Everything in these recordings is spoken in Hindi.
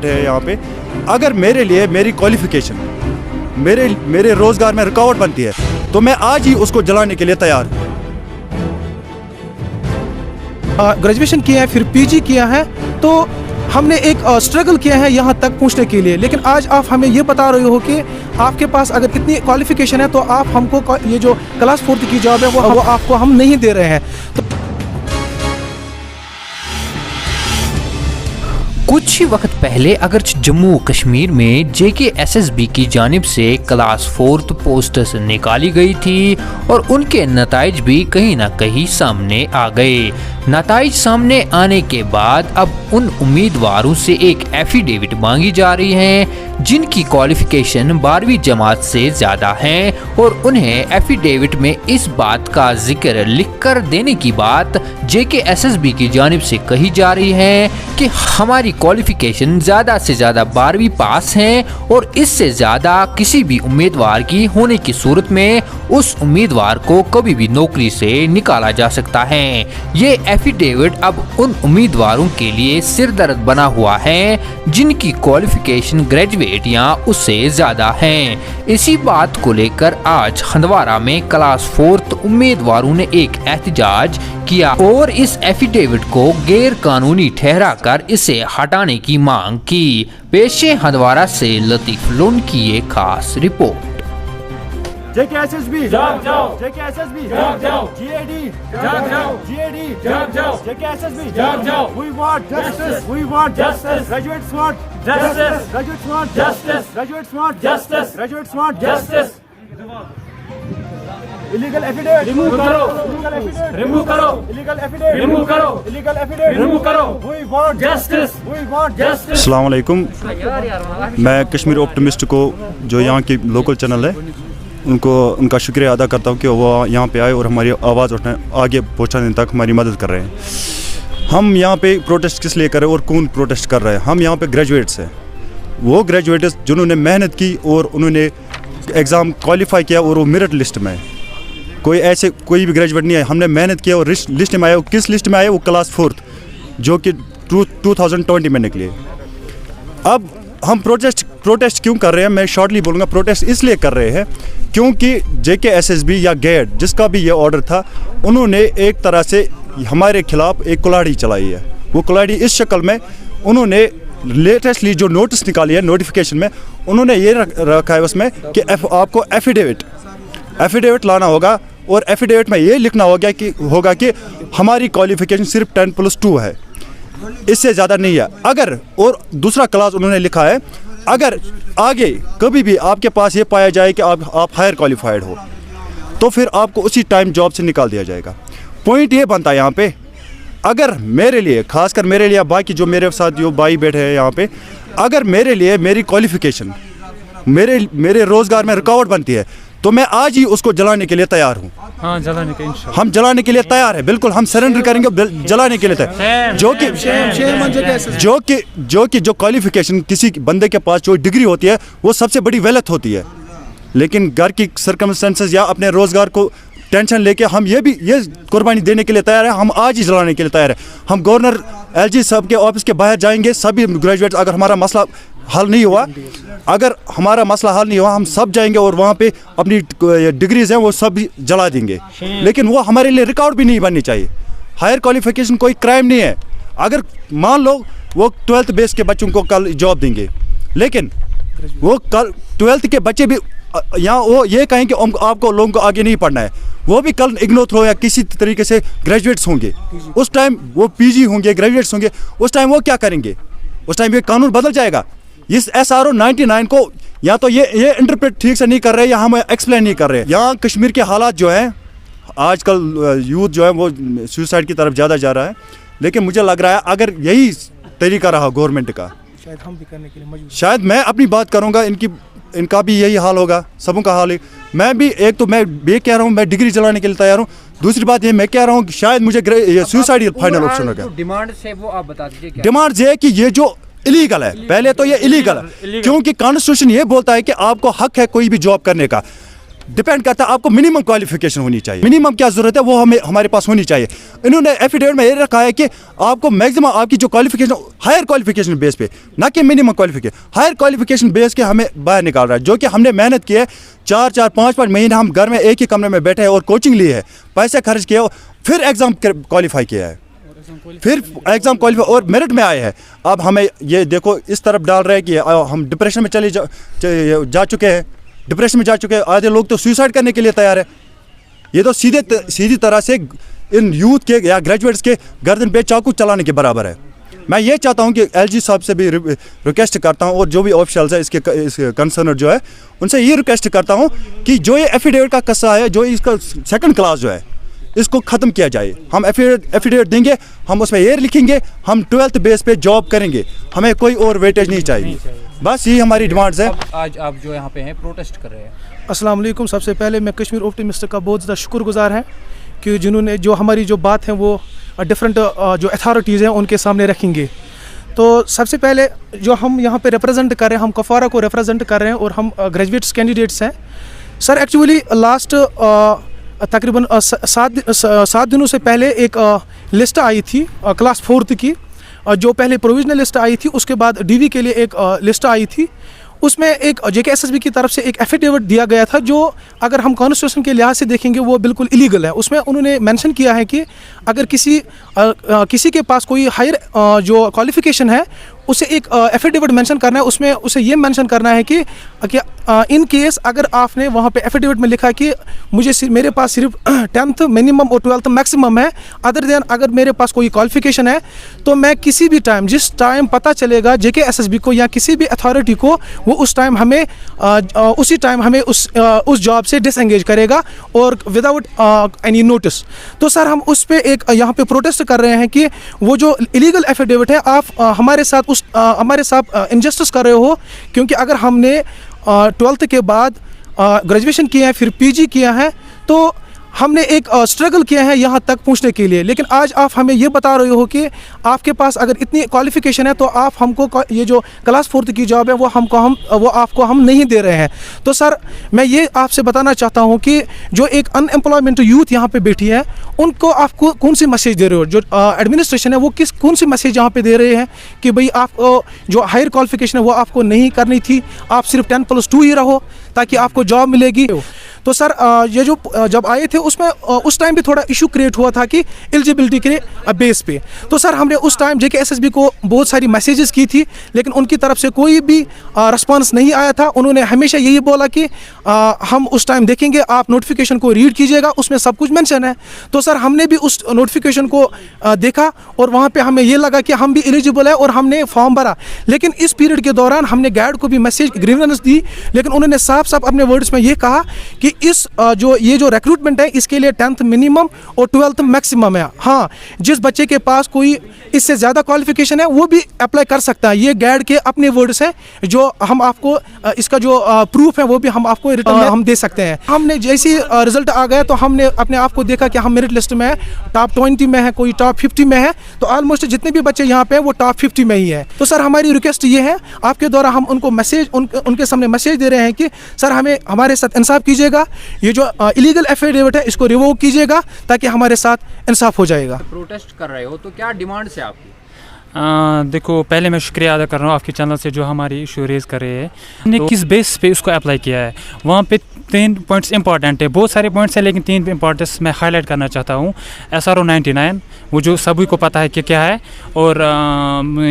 बैठे हैं यहाँ पे, अगर मेरे लिए मेरी क्वालिफिकेशन मेरे रोज़गार में रुकावट बनती है तो मैं आज ही उसको जलाने के लिए तैयार हूँ। ग्रेजुएशन किया है, फिर पीजी किया है, तो हमने एक स्ट्रगल किया है यहाँ तक पहुँचने के लिए, लेकिन आज आप हमें ये बता रहे हो कि आपके पास अगर इतनी क्वालिफिकेशन है तो आप हमको ये जो क्लास 4 की जॉब है वो आपको हम नहीं दे रहे हैं। तो कुछ ही वक्त पहले अगर जम्मू कश्मीर में JKSSB की जानिब से क्लास 4 पोस्ट्स निकाली गई थी और उनके नताइज भी कहीं ना कहीं सामने आ गए। नताइज सामने आने के बाद अब उन उम्मीदवारों से एक एफिडेविट मांगी जा रही है जिनकी क्वालिफिकेशन 12वीं जमात से ज़्यादा है, और उन्हें एफिडेविट में इस बात का जिक्र लिखकर देने की बात JKSSB की जानिब से कही जा रही है कि हमारी क्वालिफिकेशन ज़्यादा से ज़्यादा 12वीं पास है और इससे ज़्यादा किसी भी उम्मीदवार की होने की सूरत में उस उम्मीदवार को कभी भी नौकरी से निकाला जा सकता है। ये एफिडेविट अब उन उम्मीदवारों के लिए सिरदर्द बना हुआ है जिनकी क्वालिफिकेशन ग्रेजुएट या उससे ज़्यादा है। इसी बात को लेकर आज हंदवारा में क्लास 4 उम्मीदवारों ने एक एहतजाज किया और इस एफिडेविट को गैर कानूनी ठहरा कर इसे हटाने की मांग की। पेशे हंदवारा से लतीफ लोन की एक खास रिपोर्ट। JKSSB जाग जाओ, JKSSB जाग जाओ, GAD जाग जाओ, GAD जाग जाओ, JKSSB जाग जाओ। We want justice, we want justice, graduates want justice, graduates want justice, graduates want justice, graduates want justice। Illegal affidavit remove करो, illegal affidavit remove करो, illegal affidavit remove करो, illegal affidavit remove करो। We want justice, we want justice। अस्सलाम वालेकुम, मैं कश्मीर ऑप्टिमिस्ट को जो यहाँ की लोकल चैनल है उनका शुक्रिया अदा करता हूँ कि वो यहाँ पे आए और हमारी आवाज़ उठाने आगे पहुँचाने तक हमारी मदद कर रहे हैं। हम यहाँ पे प्रोटेस्ट किस लिए कर रहे हैं और कौन प्रोटेस्ट कर रहे हैं? हम यहाँ पे ग्रेजुएट्स हैं, वो ग्रेजुएट्स जिन्होंने मेहनत की और उन्होंने एग्ज़ाम क्वालिफाई किया और वो मेरिट लिस्ट में। कोई भी ग्रेजुएट नहीं है, हमने मेहनत किया और लिस्ट में आया। किस लिस्ट में आया? वो क्लास 4 जो कि 2020 में निकली। अब हम प्रोटेस्ट क्यों कर रहे हैं? मैं शॉर्टली बोलूँगा, प्रोटेस्ट इसलिए कर रहे हैं क्योंकि JKSSB या गैड जिसका भी ये ऑर्डर था, उन्होंने एक तरह से हमारे खिलाफ एक कुल्हाड़ी चलाई है। वो कुल्हाड़ी इस शक्ल में उन्होंने लेटेस्टली जो नोटिस निकाली है नोटिफिकेशन में, उन्होंने ये रखा है उसमें कि आपको एफिडेविट लाना होगा और एफिडेविट में ये लिखना होगा कि हमारी क्वालिफिकेशन सिर्फ 10+2 है, इससे ज़्यादा नहीं है। अगर और दूसरा क्लास उन्होंने लिखा है, अगर आगे कभी भी आपके पास ये पाया जाए कि आप हायर क्वालिफाइड हो तो फिर आपको उसी टाइम जॉब से निकाल दिया जाएगा। पॉइंट ये बनता है यहाँ पे, अगर मेरे लिए, खासकर मेरे लिए, बाकी जो मेरे साथ जो भाई बैठे हैं यहाँ पे, अगर मेरे लिए मेरी क्वालिफिकेशन मेरे रोज़गार में रुकावट बनती है तो मैं आज ही उसको जलाने के लिए तैयार हूँ। हाँ, जलाने के इंशाल्लाह हम जलाने के लिए तैयार है, बिल्कुल हम सरेंडर करेंगे, जलाने के लिए तैयार। जो क्वालिफिकेशन किसी बंदे के पास जो डिग्री होती है वो सबसे बड़ी वेल्थ होती है, लेकिन घर की सर्कमस्टेंसेस या अपने रोज़गार को टेंशन लेके हम ये कुर्बानी देने के लिए तैयार है। हम आज ही जलाने के लिए तैयार है। हम गवर्नर LG साहब के ऑफिस के बाहर जाएंगे, सभी ग्रेजुएट्स, अगर हमारा मसला हल नहीं हुआ, हम सब जाएंगे और वहाँ पे अपनी डिग्रीज हैं वो सब जला देंगे। लेकिन वो हमारे लिए रिकॉर्ड भी नहीं बननी चाहिए। हायर क्वालिफिकेशन कोई क्राइम नहीं है। अगर मान लो वो 12th बेस के बच्चों को कल जॉब देंगे, लेकिन वो कल 12th के बच्चे भी यहाँ वो ये कहें कि आपको लोगों को आगे नहीं पढ़ना है, वो भी कल इग्नोर थ्रो या किसी तरीके से ग्रेजुएट्स होंगे, उस टाइम वो PG होंगे, ग्रेजुएट्स होंगे, उस टाइम वो क्या करेंगे? उस टाइम ये कानून बदल जाएगा। इस SRO 99 को या तो ये इंटरप्रेट ठीक से नहीं कर रहे या हम एक्सप्लेन नहीं कर रहे। यहाँ कश्मीर के हालात जो हैं, आजकल यूथ जो है वो सुसाइड की तरफ ज़्यादा जा रहा है, लेकिन मुझे लग रहा है अगर यही तरीका रहा गवर्नमेंट का, शायद हम भी करने के लिए मजबूर। शायद मैं अपनी बात करूँगा, इनका भी यही हाल होगा, सबों का हाल है। मैं भी एक तो मैं ये कह रहा हूँ मैं डिग्री चलाने के लिए तैयार हूँ, दूसरी बात ये मैं कह रहा हूँ शायद मुझे सुसाइड फाइनल ऑप्शन होगा। डिमांड से वो आप बता दीजिए क्या? डिमांड ये है कि ये जो इलीगल है, पहले तो ये इलीगल है क्योंकि कॉन्स्टिट्यूशन ये बोलता है कि आपको हक है कोई भी जॉब करने का। डिपेंड करता है, आपको मिनिमम क्वालिफिकेशन होनी चाहिए। मिनिमम क्या ज़रूरत है वो हमें हमारे पास होनी चाहिए। इन्होंने एफिडेविट में ये रखा है कि आपको मैक्सिमम आपकी जो क्वालिफिकेशन हायर क्वालिफिकेशन बेस पे, ना कि minimum qualification, higher qualification base के हमें बाहर निकाल रहा है। जो कि हमने मेहनत की है, 4-5 महीने हम घर में एक ही कमरे में बैठे हैं और कोचिंग ली है, पैसे खर्च किए, फिर एग्ज़ाम क्वालिफाई किया है, फिर एग्ज़ाम क्वालिफाई और मेरिट में आए हैं। अब हमें ये देखो इस तरफ डाल रहे हैं कि हम डिप्रेशन में जा चुके हैं, डिप्रेशन में जा चुके हैं। आधे लोग तो सुसाइड करने के लिए तैयार है। ये तो सीधी तरह से इन यूथ के या ग्रेजुएट्स के गर्दन पे चाकू चलाने के बराबर है। मैं ये चाहता हूँ कि एलजी साहब से भी रिक्वेस्ट करता हूँ और जो भी ऑफिशियल्स है इसके कंसर्नर जो है उनसे ये रिक्वेस्ट करता हूँ कि जो ये एफिडेविट का कस्सा है, जो इसका सेकंड क्लास जो है, इसको ख़त्म किया जाए। हम एफिडेविट देंगे, हम उसमें ये लिखेंगे हम 12th बेस पे जॉब करेंगे, हमें कोई और वेटेज नहीं चाहिए। बस यही हमारी डिमांड्स है। आज आप जो यहाँ पे हैं प्रोटेस्ट कर रहे हैं। अस्सलाम वालेकुम। सबसे पहले मैं कश्मीर ऑप्टिमिस्ट का बहुत ज़्यादा शुक्रगुजार है कि जिन्होंने जो हमारी जो बात है वो डिफरेंट जो अथॉरिटीज़ हैं उनके सामने रखेंगे। तो सबसे पहले जो हम यहाँ पे रिप्रेजेंट कर रहे हैं, हम कुपवारा को रिप्रेजेंट कर रहे हैं और हम ग्रेजुएट्स कैंडिडेट्स हैं। सर एक्चुअली लास्ट तकरीबन 7 दिनों से पहले एक लिस्ट आई थी क्लास 4th की, जो पहले प्रोविजनल लिस्ट आई थी, उसके बाद डीवी के लिए एक लिस्ट आई थी। उसमें एक JKSSB की तरफ से एक एफिडेविट दिया गया था जो अगर हम कॉन्स्टिट्यूशन के लिहाज से देखेंगे वो बिल्कुल इलीगल है। उसमें उन्होंने मेंशन किया है कि अगर किसी के पास कोई हायर जो क्वालिफिकेशन है उसे एक एफिडेविट मेंशन करना है। उसमें उसे ये मेंशन करना है कि इन केस अगर आपने वहाँ पे एफिडेविट में लिखा कि मेरे पास सिर्फ 10th मिनिमम और 12th मैक्सिमम है, अदर देन अगर मेरे पास कोई क्वालिफिकेशन है तो मैं किसी भी टाइम, जिस टाइम पता चलेगा JKSSB को या किसी भी अथॉरिटी को, वो उस टाइम हमें उस जॉब से डिसएंगेज करेगा और विदाउट एनी नोटिस। तो सर हम उस पर एक यहाँ पे प्रोटेस्ट कर रहे हैं कि वो जो इलीगल एफिडेविट है आप हमारे साथ इनजस्टिस कर रहे हो, क्योंकि अगर हमने 12th के बाद ग्रेजुएशन किया है, फिर PG किया है, तो हमने एक स्ट्रगल किया है यहाँ तक पहुँचने के लिए। लेकिन आज आप हमें ये बता रहे हो कि आपके पास अगर इतनी क्वालिफिकेशन है तो आप हमको ये जो क्लास 4th की जॉब है वो आपको हम नहीं दे रहे हैं। तो सर मैं ये आपसे बताना चाहता हूँ कि जो एक अनएम्प्लॉयमेंट यूथ यहाँ पे बैठी है उनको आपको कौन सी मैसेज दे रहे हो? जो एडमिनिस्ट्रेशन है वो कौन सी मैसेज यहाँ पे दे रहे हैं कि भाई आप जो हायर क्वालिफिकेशन है वो आपको नहीं करनी थी, आप सिर्फ 10+2 ही रहो ताकि आपको जॉब मिलेगी। तो सर ये जो जब आए थे उसमें उस टाइम भी थोड़ा इशू क्रिएट हुआ था कि एलिजिबिलिटी के बेस पे। तो सर हमने उस टाइम JKSSB को बहुत सारी मैसेजेस की थी, लेकिन उनकी तरफ से कोई भी रिस्पांस नहीं आया था। उन्होंने हमेशा यही बोला कि हम उस टाइम देखेंगे, आप नोटिफिकेशन को रीड कीजिएगा, उसमें सब कुछ मेंशन है। तो सर हमने भी उस नोटिफिकेशन को देखा और वहाँ पे हमें ये लगा कि हम भी एलिजिबल है और हमने फॉर्म भरा। लेकिन इस पीरियड के दौरान हमने गाइड को भी मैसेज ग्रीवेंस दी, लेकिन उन्होंने साफ साफ अपने वर्ड्स में ये कहा कि ये जो रिक्रूटमेंट है इसके लिए 10th मिनिमम और 12th मैक्सिमम है। हाँ, जिस बच्चे के पास कोई इससे ज़्यादा क्वालिफिकेशन है वो भी अप्लाई कर सकता है। ये गाइड के अपने वर्ड्स हैं, जो हम आपको इसका जो प्रूफ है वो भी हम आपको रिटर्न में हम दे सकते हैं। हमने जैसे रिजल्ट आ गया तो हमने अपने आप को देखा कि हम मेरिट लिस्ट में है, टॉप 20 में है, कोई टॉप 50 में है, तो ऑलमोस्ट जितने भी बच्चे यहाँ पे हैं वो टॉप 50 में ही है। तो सर हमारी रिक्वेस्ट ये है, आपके द्वारा हम उनको उनके सामने मैसेज दे रहे हैं कि सर हमारे साथ इंसाफ कीजिएगा, ये जो इलीगल एफिडेविट है इसको रिवोक कीजिएगा ताकि हमारे साथ इंसाफ हो जाएगा। प्रोटेस्ट कर रहे हो तो क्या डिमांड है आपकी? देखो, पहले मैं शुक्रिया अदा कर रहा हूँ आपके चैनल से जो हमारी इशू रेज़ कर रहे हैं। हमने किस बेस पे उसको अप्लाई किया है, वहाँ पे 3 पॉइंट्स इंपॉर्टेंट है। बहुत सारे पॉइंट्स हैं लेकिन 3 इंपॉर्टेंट्स मैं हाईलाइट करना चाहता हूँ। SRO 99 वो जो सभी को पता है कि क्या है, और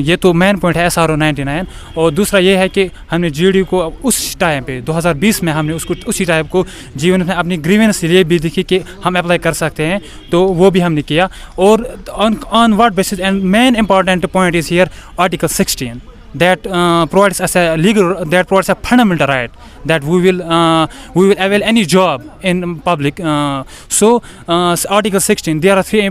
ये तो मेन पॉइंट है SRO 99। और दूसरा ये है कि हमने GD को उस टाइम पे 2020 में हमने उसको उसी टाइप को जीवन में अपनी ग्रीवेंस लिए भी दिखी कि हम अप्लाई कर सकते हैं, तो वो भी हमने किया। और on what basis, and main important point is here Article 16 that provides us a legal, that provides a fundamental right that we will avail any job in public. So Article 16, there are three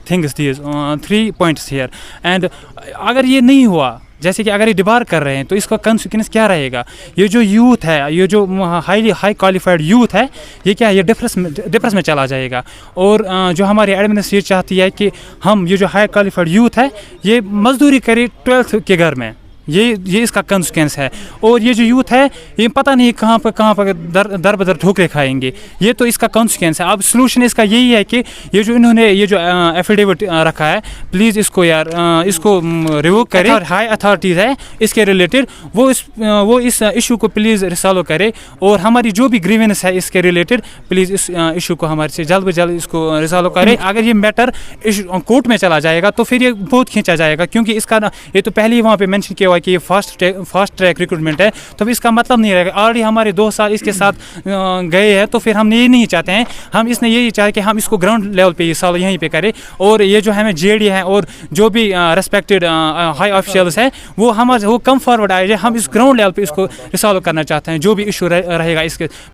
things, these 3 points here, and अगर ये नहीं हुआ, जैसे कि अगर ये डिबार कर रहे हैं तो इसका कंसिक्वेंस क्या रहेगा? ये जो यूथ है, ये जो हाई क्वालिफाइड यूथ है, ये क्या है, ये डिप्रेस में चला जाएगा। और जो हमारी एडमिनिस्ट्रेशन चाहती है कि हम ये जो हाई क्वालिफाइड यूथ है ये मजदूरी करे 12th के घर में, ये इसका कंसिक्वेंस है। और ये जो यूथ है ये पता नहीं कहाँ पर दर बदर ठोकरे खाएंगे, ये तो इसका कंसिक्वेंस है। अब सोल्यूशन इसका यही है कि ये जो इन्होंने ये जो एफिडेविट रखा है, प्लीज़ इसको यार इसको रिवोक करें। और हाई अथॉरिटीज़ है इसके रिलेटेड वो इस इशू को प्लीज़ रिसॉल्व करे, और हमारी जो भी ग्रीवेंस है इसके रिलेटेड प्लीज़ इस इशू को हमारे से जल्द से जल्द इसको रिसॉल्व करें। अगर ये मैटर कोर्ट में चला जाएगा तो फिर ये बहुत खींचा जाएगा, क्योंकि इसका ये तो पहले ही वहाँ पे मेंशन किया हुआ है कि ये फास्ट ट्रैक रिक्रूटमेंट है, तो इसका मतलब नहीं रहेगा। ऑलरेडी हमारे 2 साल इसके साथ गए हैं, तो फिर हम ये नहीं चाहते हैं। हम इसने यही चाहे कि हम इसको ग्राउंड लेवल पे ये सॉल्व यहीं पे करें, और ये जो हमें जेडी है और जो भी रेस्पेक्टेड हाई ऑफिशियल्स है वो कम फॉरवर्ड आए, हम इस ग्राउंड लेवल पे इसको रिसॉल्व करना चाहते हैं, जो भी इशू रहेगा इसके।